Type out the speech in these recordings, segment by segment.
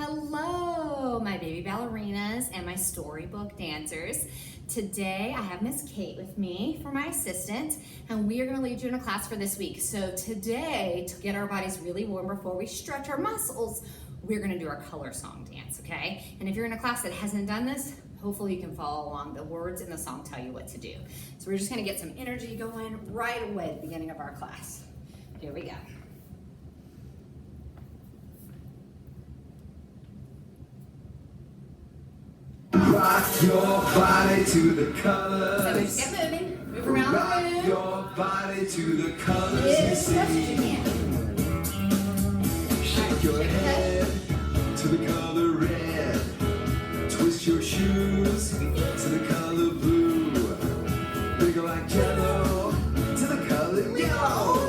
Hello, my baby ballerinas and my storybook dancers. Today I have Miss Kate with me for my assistant, and we are going to lead you in a class for this week. So today, to get our bodies really warm before we stretch our muscles, we're going to do our color song dance, okay? And if you're in a class that hasn't done this, hopefully you can follow along. The words in the song tell you what to do. So we're just going to get some energy going right away at the beginning of our class. Here we go. Rock your body to the colors. So we just get moving, move around Rock the room. your body to the colors you As much as you see. can. Shake your head to the color red. Twist your shoes to the color blue. Wiggle like yellow to the color yellow.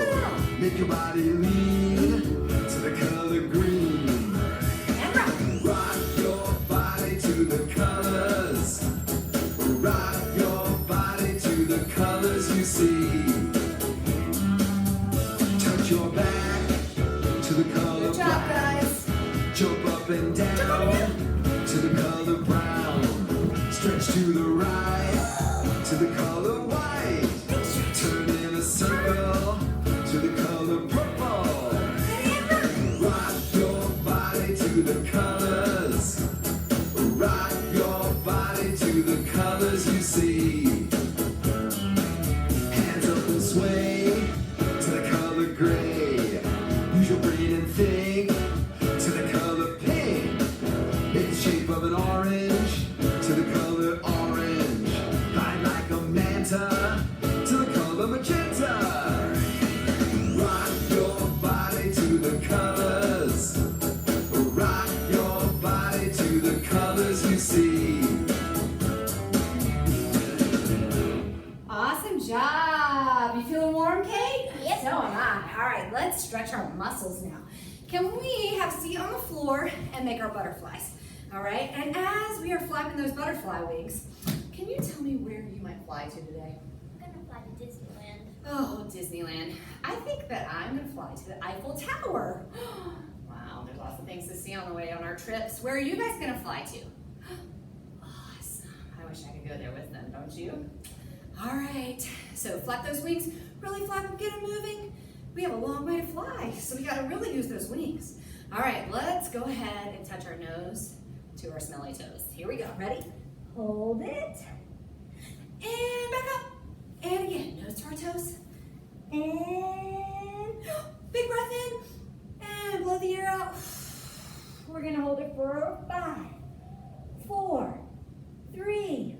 Make your body lean to the color green. And rock. Rock your body to the colors. Rock your body to the colors you see. Touch your back to the color Good job, black. guys. Jump up and down to the color brown. Stretch to the right to the color white. Turn in a circle to the color purple. Rock your body to the colors. Rock your body to the colors you see. Hands up and sway to the color gray. Use your brain and think to the color pink. Make the shape of an orange to the color orange. Glide like a manta to the color magenta. Rock your body to the colors. Rock your body to the colors you see. Awesome job. You feeling warm, Kate? Yes. So am I. All right, let's stretch our muscles now. Can we have a seat on the floor and make our butterflies? All right, and as we are flapping those butterfly wings, can you tell me where you might fly to today? I'm gonna fly to Disneyland. Oh, Disneyland. I think that I'm gonna fly to the Eiffel Tower. Wow, there's lots of things to see on the way on our trips. Where are you guys gonna fly to? Awesome. I wish I could go there with them, don't you? All right, so flap those wings, really flap them, get them moving. We have a long way to fly, so we gotta really use those wings. All right, let's go ahead and touch our nose to our smelly toes. Here we go, ready? Hold it, and back up. And again, nose to our toes. And big breath in. And blow the air out. We're gonna hold it for 5, 4, 3,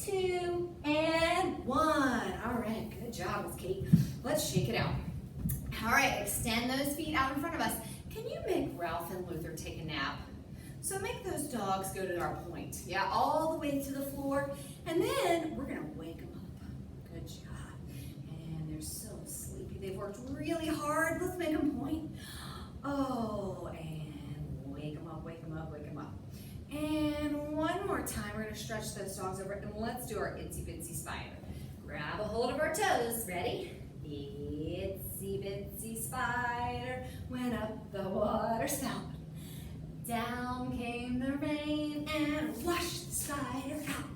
2, and 1. All right, good job, Miss Kate. Let's shake it out. All right, extend those feet out in front of us. Can you make Ralph and Luther take a nap? So make those dogs go to our point. Yeah, all the way to the floor. And then we're gonna wake them up. Good job. And they're so sleepy. They've worked really hard. Let's make them point. Oh, and wake them up, wake them up, wake them up. And one more time, we're gonna stretch those dogs over, and let's do our itsy bitsy spider. Grab a hold of our toes. Ready? Itsy bitsy spider went up the water spout. Down came the rain and washed the spider out.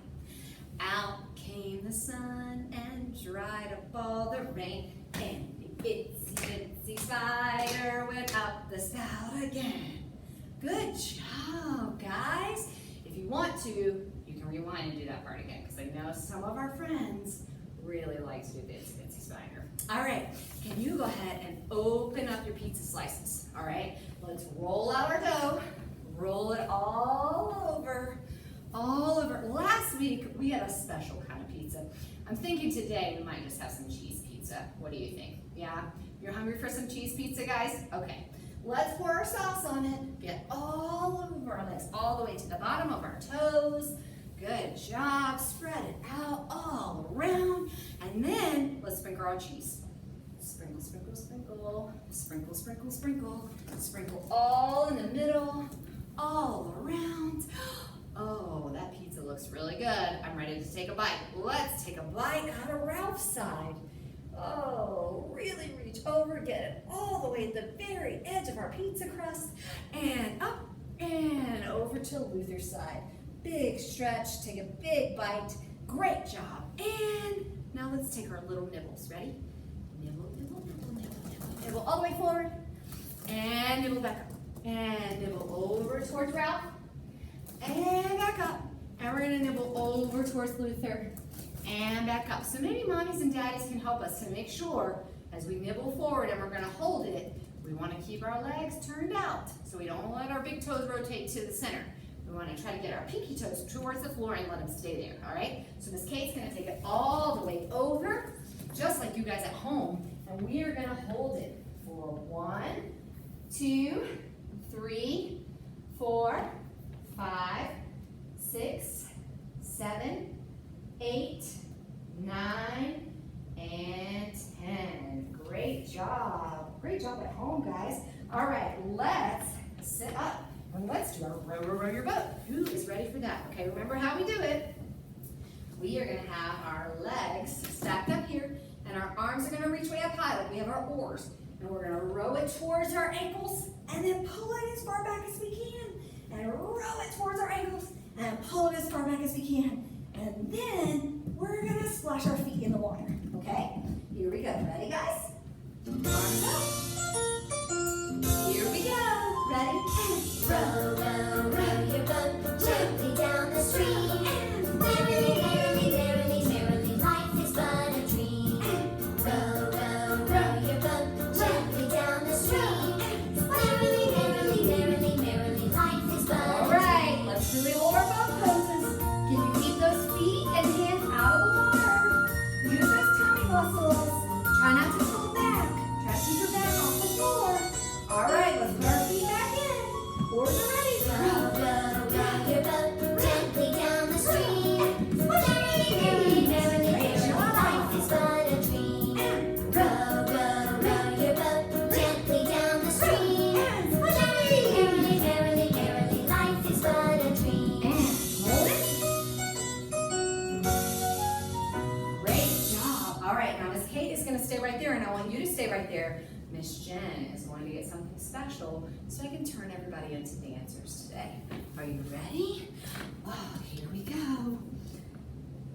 Out came the sun and dried up all the rain. And the itsy bitsy spider went up the spout again. Good job, guys. If you want to, you can rewind and do that part again, because I know some of our friends really like to do the itsy bitsy spider. All right, can you go ahead and open up your pizza slices? All right, let's roll out our dough. Roll it all over, all over. Last week, we had a special kind of pizza. I'm thinking today we might just have some cheese pizza. What do you think? Yeah? You're hungry for some cheese pizza, guys? Okay. Let's pour our sauce on it. Get all over our legs, all the way to the bottom of our toes. Good job. Spread it out all around. And then let's sprinkle our cheese. Sprinkle, sprinkle, sprinkle. Sprinkle, sprinkle, sprinkle. Sprinkle all in the middle, all around. Oh, that pizza looks really good. I'm ready to take a bite. Let's take a bite out of Ralph's side. Oh, really reach over, get it all the way at the very edge of our pizza crust, and up and to Luther's side. Big stretch, take a big bite. Great job. And now let's take our little nibbles. Ready? Nibble, nibble, nibble, nibble, nibble. Nibble all the way forward. And nibble back up. And nibble over towards Ralph. And back up. And we're gonna nibble over towards Luther. And back up. So maybe mommies and daddies can help us to make sure as we nibble forward and we're gonna hold it, we wanna keep our legs turned out. So we don't let our big toes rotate to the center. We wanna try to get our pinky toes towards the floor and let them stay there, all right? So Miss Kate's gonna take it all the way over, just like you guys at home, and we are gonna hold it for 1, 2, 3, 4, 5, 6, 7, 8, 9, and 10. Great job. Great job at home, guys. All right, let's sit up and let's do our row, row, row your boat. Who is ready for that? Okay, remember how we do it. We are gonna have our legs stacked up here and our arms are gonna reach way up high like we have our oars. And we're gonna row it towards our ankles and then pull it as far back as we can. And row it towards our ankles and pull it as far back as we can. And then we're gonna splash our feet in the water, okay? Here we go, ready guys? Arms up. Here we go, ready? Row, row, row your boat gently down the stream. Merrily, merrily, merrily, merrily, life is but a dream. Row, row, row your boat gently down the stream. Merrily, merrily, merrily, merrily, life is but a dream. All right, let's do the lower boat poses. Can you keep those feet and hands out of the water? Use those tummy muscles. Try not to pull back. Try to keep your back off the floor. All right, let's put our feet back in. Oars are ready. Row, row, row your boat gently down the stream. Merrily, merrily, merrily, merrily, life is but a dream. Row, row, row your boat gently down the stream. Merrily, merrily, merrily, merrily, life is but a dream. Hold it. Great job. All right, now Miss Kate is going to stay right there, and I want you to stay right there. Miss Jen is going to get something special so I can turn everybody into dancers today. Are you ready? Oh, here we go.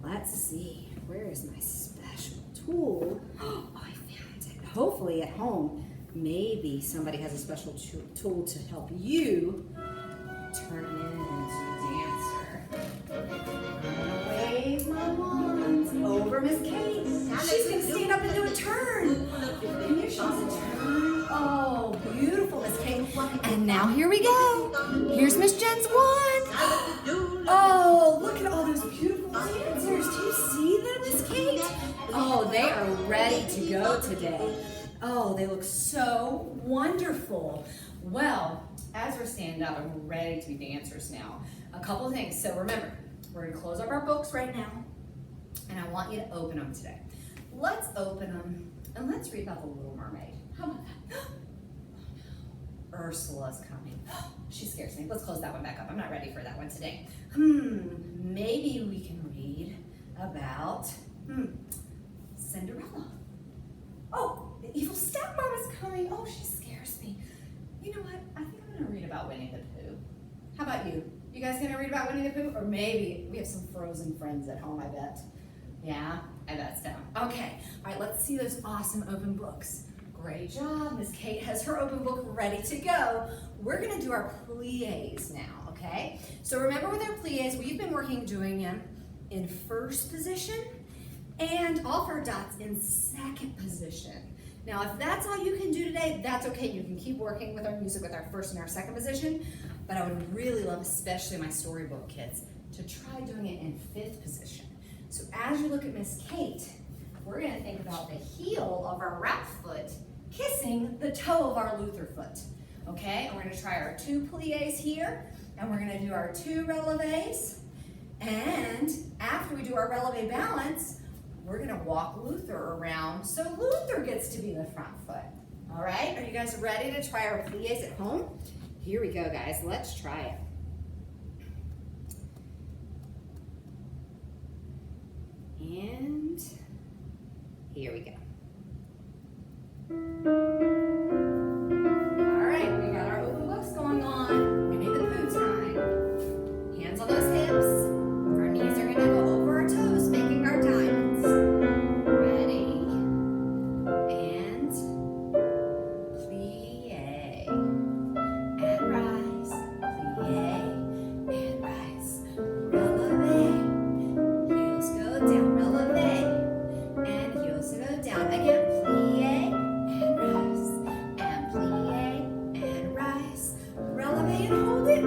Let's see. Where is my special tool? Oh, I found it. Hopefully at home, maybe somebody has a special tool to help you turn into a dancer. I'm gonna wave my wands over Miss Kate. She's gonna stand up and do a turn. And here she does a turn. Oh, beautiful, Miss Kate. And now here we go. Here's Miss Jen's wand. Oh, look at all those beautiful dancers. Do you see them, Miss Kate? Oh, they are ready to go today. Oh, they look so wonderful. Well, as we're standing up and we're ready to be dancers now, a couple of things. So remember, we're gonna close up our books right now, and I want you to open them today. Let's open them, and let's read about the Little Mermaid. How about that? Oh no, Ursula's coming. She scares me. Let's close that one back up. I'm not ready for that one today. Maybe we can read about, Cinderella. Oh, the evil stepmom is coming. Oh, she scares me. You know what? I think I'm gonna read about Winnie the Pooh. How about you? You guys gonna read about Winnie the Pooh? Or maybe we have some Frozen friends at home, I bet. Yeah, I bet so. Okay, all right, let's see those awesome open books. Great job, Miss Kate has her open book ready to go. We're gonna do our plies now, okay? So remember with our plies, we've been doing them in first position and off our dots in second position. Now, if that's all you can do today, that's okay. You can keep working with our music with our first and our second position, but I would really love, especially my storybook kids, to try doing it in fifth position. So as you look at Miss Kate, we're gonna think about the heel of our Ralph foot kissing the toe of our Luther foot, okay? And we're gonna try our 2 plies here, and we're gonna do our 2 releves, and after we do our releve balance, we're gonna walk Luther around so Luther gets to be the front foot. All right, are you guys ready to try our plies at home? Here we go, guys, let's try it. And here we go. All right, we got our open books going on. Winnie the Pooh time. releve and hold it.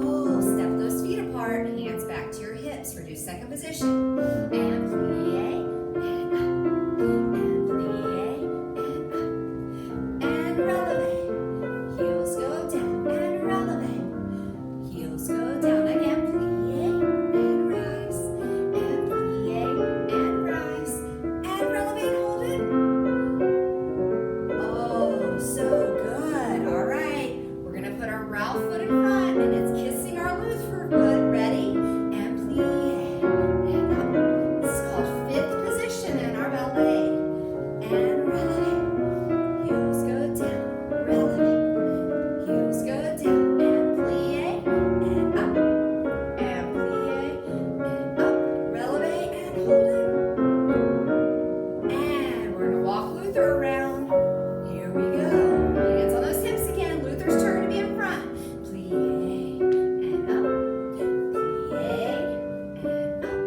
Oh, step those feet apart, hands back to your hips, reduce second position. And plie, and up, and plie, and up, and releve. Heels go down, and releve. Heels go down again, plie, and rise, and plie, and rise, and releve and hold it. Oh, so good. All right, we're gonna put our Ralph foot in front, and it's kissing our Luther foot. Ready? And plie, and up. This is called fifth position in our ballet. And releve. Heels go down, releve. Heels go down, and plie, and up. And plie, and up. Releve and hold it. And we're gonna walk Luther around. Here we go. Hands on those hips again. Luther's turn to be in front. Plie and up. Plie and up.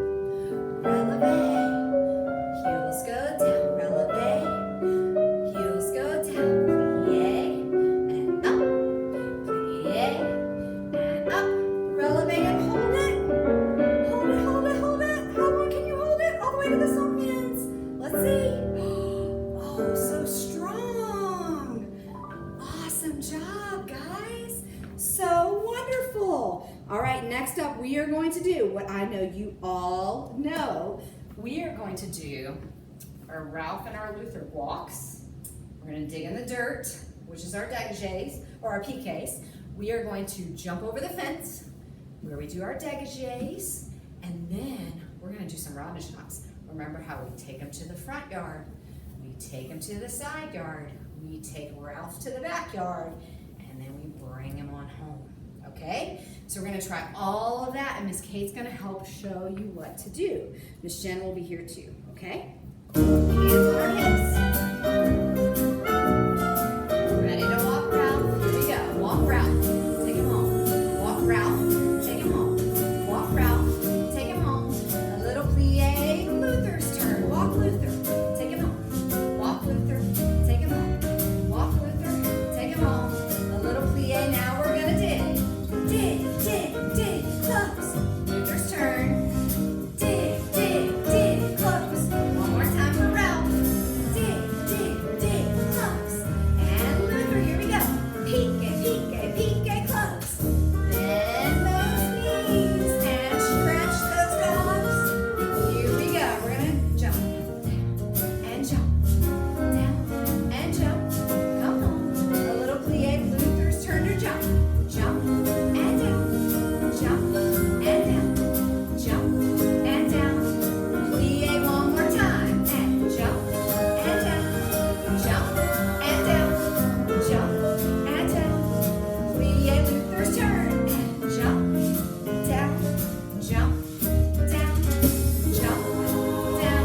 Releve. Heels go down. Releve. Heels go down. Plie and up. Plie and up. Releve and hold it. Hold it, hold it, hold it. How long can you hold it? All the way to the song ends. Let's see. Oh, so strong. Awesome job, guys. So wonderful. All right, next up, we are going to do what I know you all know. We are going to do our Ralph and our Luther walks. We're going to dig in the dirt, which is our dégagés, or our piqués. We are going to jump over the fence, where we do our dégagés, and then we're going to do some Robinschnapps. Remember how we take them to the front yard, we take them to the side yard, we take Ralph to the backyard, and then we bring him on home, okay? So we're gonna try all of that, and Miss Kate's gonna help show you what to do. Miss Jen will be here too, okay? Hands on our hips. Ready to walk Ralph? Here we go. Walk Ralph. Take him home. Walk Ralph. Take him home. Walk Ralph. Take him home. A little plie. Luther's turn. Walk Luther. Take him home. Walk Luther. Take him home. Walk Luther. Take him home. A little plie. Now we're gonna dig. Dig, dig, dig. Close. Luther's turn. Dig, dig, dig. Close. One more time for Ralph. Dig, dig, dig. Close. And Luther, here we go. Pique, pique, pique. Close. Bend those knees and stretch those dogs. Here we go. We're gonna jump and jump, down and jump. Come on. A little plie. Luther's turn to jump. Jump and down. Jump and down. Jump and down. Plie one more time. And jump and down. Jump and down. Jump and down. Plie Luther's turn. And jump down. Jump down. Jump down.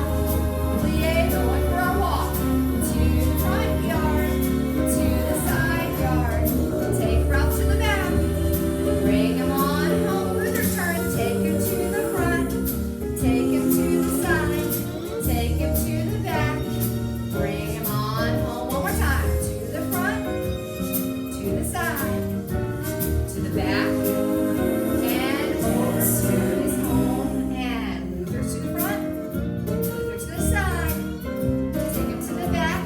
Plie going for a walk. To the front yard. To the side yard. Take Ralph to the back. Bring him on home. Luther's turn. Take him to the front. Take him to the side. Take him to the back. Bring him on home. One more time. To the front. To the side. To the back. And home. Scoot is home. And Luther to the front. Luther to the side. Take him to the back.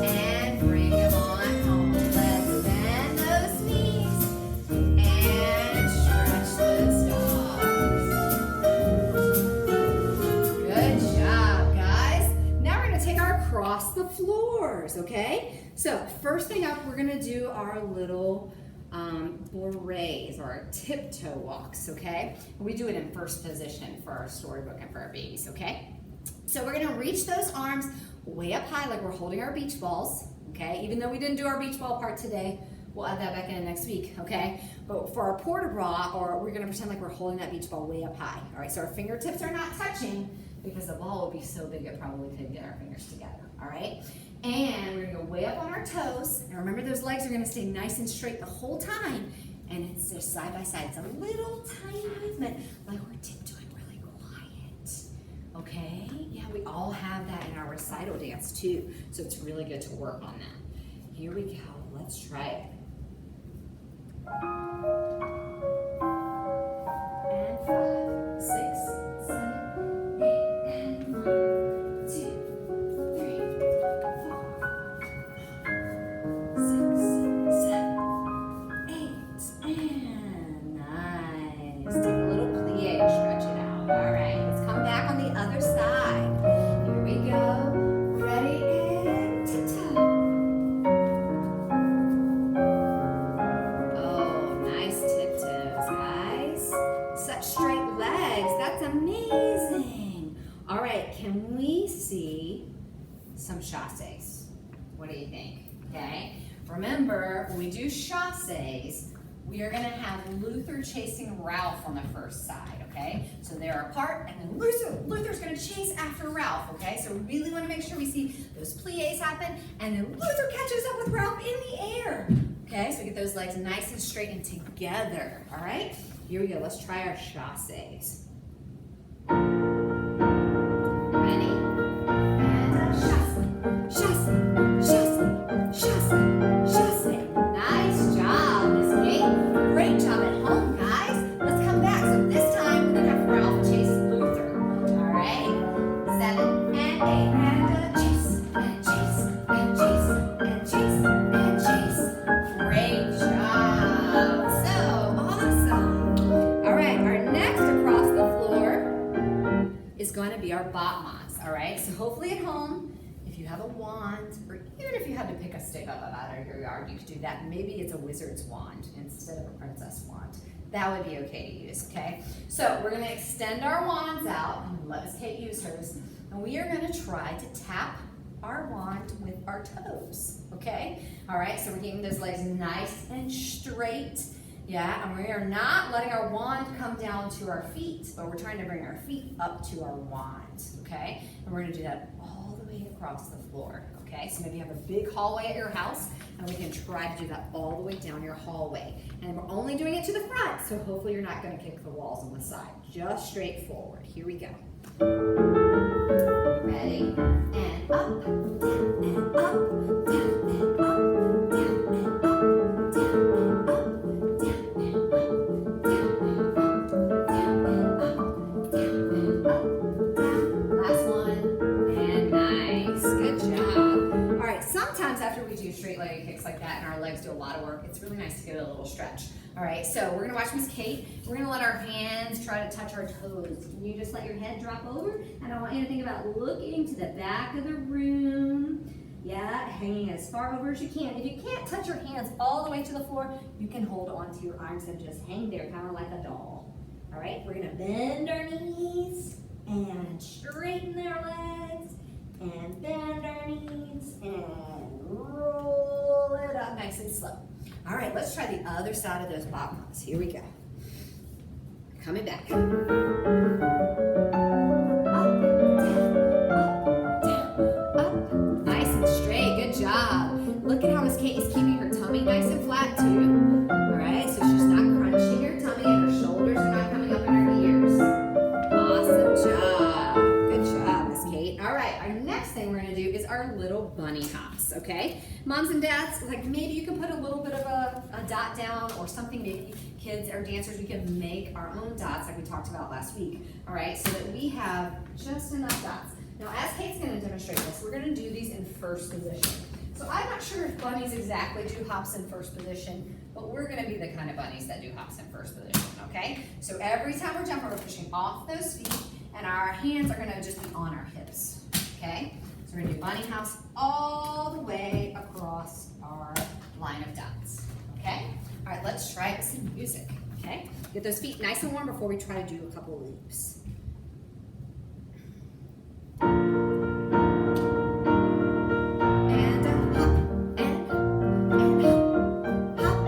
And bring him on home. Let's bend those knees and stretch those dogs. Good job, guys. Now we're gonna take our across the floors, okay? So first thing up, we're gonna do our little bourrées or our tiptoe walks, okay? We do it in first position for our storybook and for our babies, okay? So we're gonna reach those arms way up high like we're holding our beach balls, okay? Even though we didn't do our beach ball part today, we'll add that back in next week, okay? But for our port-de-bras, or we're gonna pretend like we're holding that beach ball way up high. All right, so our fingertips are not touching because the ball would be so big it probably couldn't get our fingers together, all right? And we're gonna go way up on our toes. And remember, those legs are gonna stay nice and straight the whole time. And it's just side by side. It's a little tiny movement, like we're tiptoeing really quiet, okay? Yeah, we all have that in our recital dance too. So it's really good to work on that. Here we go. Let's try it. And 5, 6, 7, 8, and 1, 2, 3, 4, 6, 7, 8, and nice. Take a little plie, stretch it out. All right, let's come back on the other side. Here we go. Ready and tiptoe. Oh, nice tiptoes, guys. Such straight legs. That's amazing. All right, can we see some chassés? What do you think? Okay. Remember, when we do chassés, we are going to have Luther chasing Ralph on the first side, okay? So they're apart, and then Luther's going to chase after Ralph, okay? So we really want to make sure we see those pliés happen, and then Luther catches up with Ralph in the air, okay? So we get those legs nice and straight and together, all right? Here we go. Let's try our chassés. Ready? And chassé, chassé, chassé, chassé, chassé. Nice job, Miss Kate. Great job at home, guys. Let's come back. So this time we're gonna have Ralph chase Luther. All right? 7 and 8 and chase and chase and chase and chase and chase. Great job. So awesome. All right, our next across the floor is going to be our battements. All right. So hopefully at home, if you have a wand, or even if you had to pick a stick up out of your yard, you could do that. Maybe it's a wizard's wand instead of a princess wand. That would be okay to use, okay? So we're gonna extend our wands out, and let Miss Kate use hers, and we are gonna try to tap our wand with our toes, okay? All right, so we're getting those legs nice and straight, yeah, and we are not letting our wand come down to our feet, but we're trying to bring our feet up to our wand, okay? And we're gonna do that all the way across the floor, okay? So maybe you have a big hallway at your house, and we can try to do that all the way down your hallway. And we're only doing it to the front, so hopefully you're not gonna kick the walls on the side. Just straight forward. Here we go. Ready? And up, down, and up, down, and up, down, and up, down, and up, down, and up, down, and up, down, and up, down, and up, down. Last one. And nice. Good job. All right, sometimes after we do straight leg kicks like that and our legs do a lot of work, it's really nice to get a little stretch. All right, so we're gonna watch Miss Kate. We're gonna let our hands try to touch our toes. Can you just let your head drop over? And I want you to think about looking to the back of the room. Yeah, hanging as far over as you can. If you can't touch your hands all the way to the floor, you can hold onto your arms and just hang there, kind of like a doll. All right, we're gonna bend our knees and straighten our legs and bend our knees and roll it up nice and slow. All right, let's try the other side of those battements. Here we go. Coming back. Up, down, up. Nice and straight. Good job. Look at how Miss Kate is keeping her tummy nice and flat too. All right, so she's not crunching her tummy and her shoulders are not coming up in her ears. Awesome job. Good job, Miss Kate. All right, our next thing we're gonna do is our little bunny hops, okay? Moms and dads, like maybe you can put a little bit of a dot down or something. Maybe kids or dancers, we can make our own dots like we talked about last week, all right? So that we have just enough dots. Now, as Kate's gonna demonstrate this, we're gonna do these in first position. So I'm not sure if bunnies exactly do hops in first position, but we're gonna be the kind of bunnies that do hops in first position, okay? So every time we're jumping, we're pushing off those feet and our hands are gonna just be on our hips, okay? So we're gonna do bunny hops all the way across our line of dots, okay? All right, let's try it with some music, okay? Get those feet nice and warm before we try to do a couple of leaps. And hop, and hop,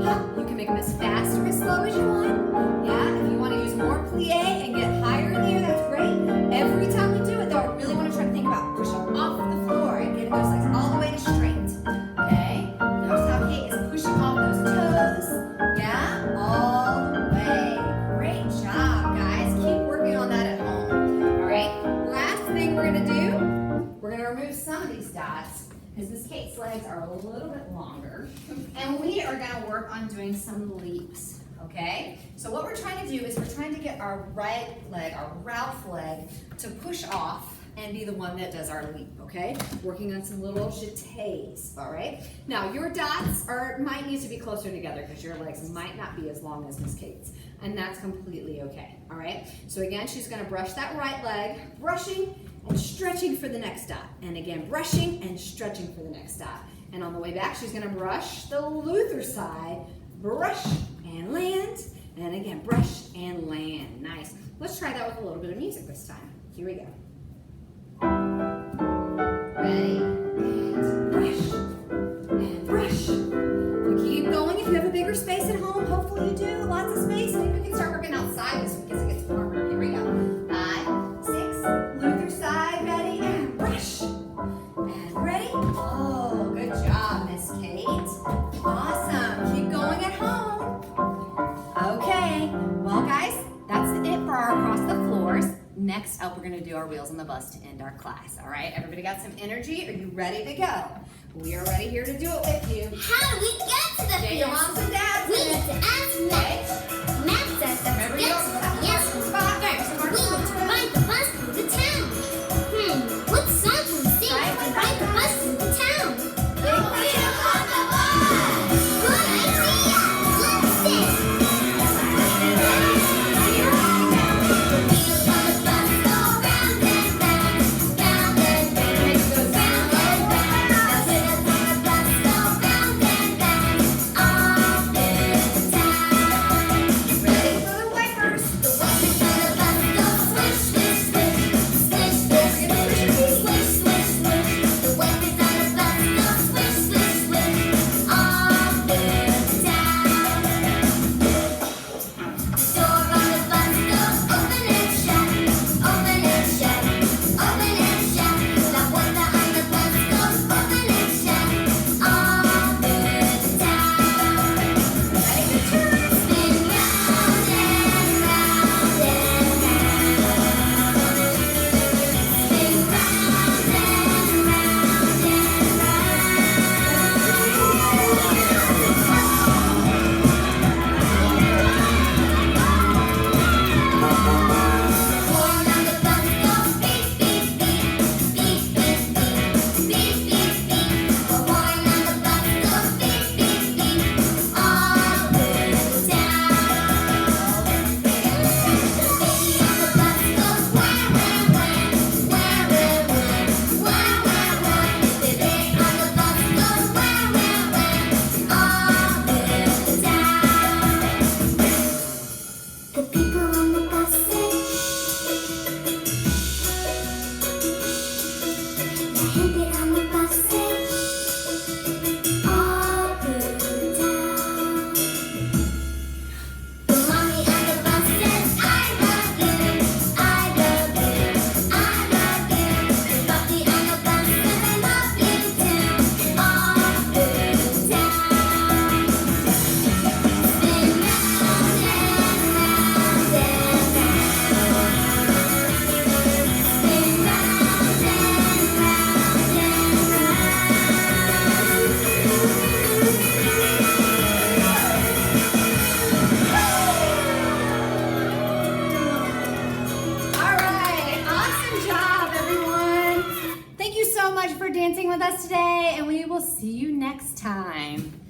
hop. You can make them as fast or as slow as you want. Yeah, if you want to use more plie and get higher in the air, that's great. Every time we do it, though, I really want to try to think about pushing off the floor and getting those legs all the way to straight. Okay? Notice how Kate is pushing off those toes. Yeah? All the way. Great job, guys. Keep working are a little bit longer. And we are gonna work on doing some leaps, okay? So what we're trying to do is we're trying to get our right leg, our Ralph leg, to push off and be the one that does our leap, okay? Working on some little jetés, all right? Now your dots might need to be closer together because your legs might not be as long as Miss Kate's, and that's completely okay, all right? So again, she's gonna brush that right leg, brushing and stretching for the next dot. And again, brushing and stretching for the next dot. And on the way back, she's gonna brush the Luther side, brush and land, and again, brush and land. Nice. Let's try that with a little bit of music this time. Here we go. Ready? And brush and brush. We keep going. If you have a bigger space at home, hopefully you do, lots of space. Maybe we can start working outside this week as it gets warmer. Here we go. 5, 6, Luther side, ready, and brush. And ready? Oh, good job, Miss Kate. Awesome. Keep going at home. Okay. Well, guys, that's it for our across the floors. Next up, we're gonna do our wheels on the bus to end our class, all right? Everybody got some energy? Are you ready to go? We are ready here to do it with you. How do we get to the Get your field? moms and dads We in need it. to ask Matt. Matt says that Remember, to you get don't to have the to yes mark the spot. first, we need to ride the bus through the town. What song can we sing to ride the bus through the town? Big wheel on the bus. Good idea. Let's sing. Here we go. Wheels on the bus go round and round, round and round, Make those round and round. The wheels on the bus go round and round, all through the town. Ready for the wipers. The wipers on the bus go swish, swish, swish, swish, swish, We're gonna push your feet. swish, swish, swish. The wipers on the bus go swish, swish, swish, all through the town. The door on the bus goes open and shut, open and shut, open and shut. La puerta on the bus goes open and shut, all through the town. Ready to turn. Spin round and round and round. Spin round and round and round. The horn on the bus goes beep, beep, beep, beep, beep, beep, beep, beep, beep. The horn on the bus goes beep, beep, beep, all through the town. The baby on the bus goes wah, wah, wah, wah, wah, wah, wah, wah. The baby on the bus goes wah, wah, wah, all through the town. The people on the bus say the gente on the bus say all through the town. The mommy on the bus says I love you, I love you, I love you. The puppy on the bus says I love you too, all through the town. Spin round and round and round. Spin round and round and round. All right, awesome job, everyone. Thank you so much for dancing with us today, and we will see you next time.